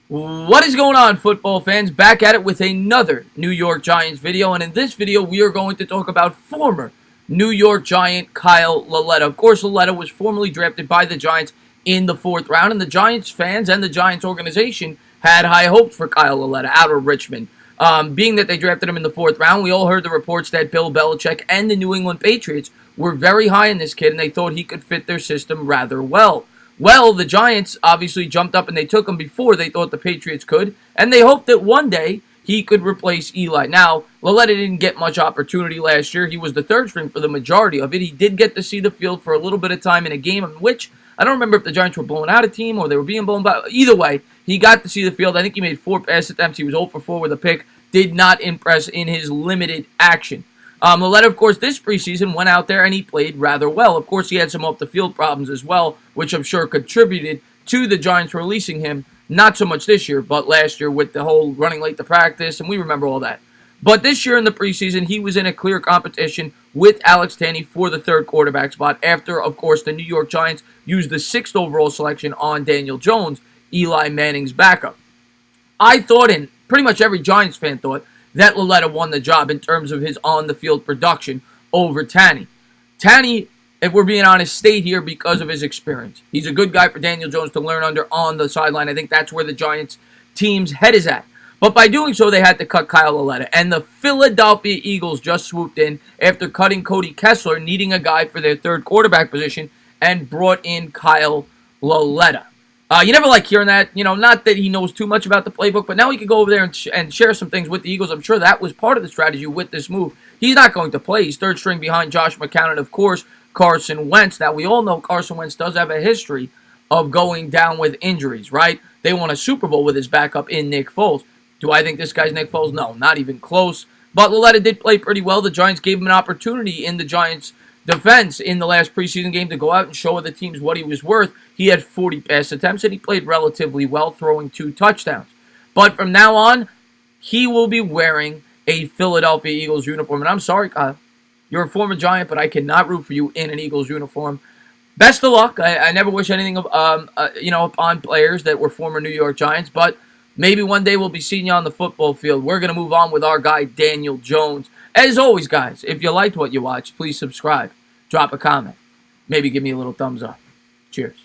What is going on, football fans? Back at it with another New York Giants video, and in this video we are going to talk about former New York Giant Kyle Lauletta. Of course, Lauletta was formerly drafted by the Giants in the 4th round, and the Giants fans and the Giants organization had high hopes for Kyle Lauletta out of Richmond. Being that they drafted him in the 4th round, we all heard the reports that Bill Belichick and the New England Patriots were very high in this kid, and they thought he could fit their system rather well. Well, the Giants obviously jumped up and they took him before they thought the Patriots could, and they hoped that one day he could replace Eli. Now, Lauletta didn't get much opportunity last year. He was the 3rd string for the majority of it. He did get to see the field for a little bit of time in a game in which, I don't remember if the Giants were blowing out a team or they were being blown out. Either way, he got to see the field. I think he made 4 pass attempts. He was 0 for 4 with a pick. Did not impress in his limited action. Lauletta, of course, this preseason went out there and he played rather well. Of course, he had some off-the-field problems as well, which I'm sure contributed to the Giants releasing him. Not so much this year, but last year with the whole running late to practice, and we remember all that. But this year in the preseason, he was in a clear competition with Alex Tanney for the 3rd quarterback spot after, of course, the New York Giants used the 6th overall selection on Daniel Jones, Eli Manning's backup. I thought, and pretty much every Giants fan thought, that Lauletta won the job in terms of his on-the-field production over Tanney. Tanney, if we're being honest, stayed here because of his experience. He's a good guy for Daniel Jones to learn under on the sideline. I think that's where the Giants team's head is at. But by doing so, they had to cut Kyle Lauletta. And the Philadelphia Eagles just swooped in after cutting Cody Kessler, needing a guy for their 3rd quarterback position, and brought in Kyle Lauletta. You never like hearing that, not that he knows too much about the playbook, but now he can go over there and share some things with the Eagles. I'm sure that was part of the strategy with this move. He's not going to play. He's 3rd string behind Josh McCown and, of course, Carson Wentz. Now, we all know Carson Wentz does have a history of going down with injuries, right? They won a Super Bowl with his backup in Nick Foles. Do I think this guy's Nick Foles? No, not even close. But Lauletta did play pretty well. The Giants gave him an opportunity in the Giants' defense in the last preseason game to go out and show other teams what he was worth. He had 40 pass attempts, and he played relatively well, throwing 2 touchdowns. But from now on, he will be wearing a Philadelphia Eagles uniform. And I'm sorry, Kyle. You're a former Giant, but I cannot root for you in an Eagles uniform. Best of luck. I never wish anything upon players that were former New York Giants, but maybe one day we'll be seeing you on the football field. We're going to move on with our guy, Daniel Jones. As always, guys, if you liked what you watched, please subscribe. Drop a comment. Maybe give me a little thumbs up. Cheers.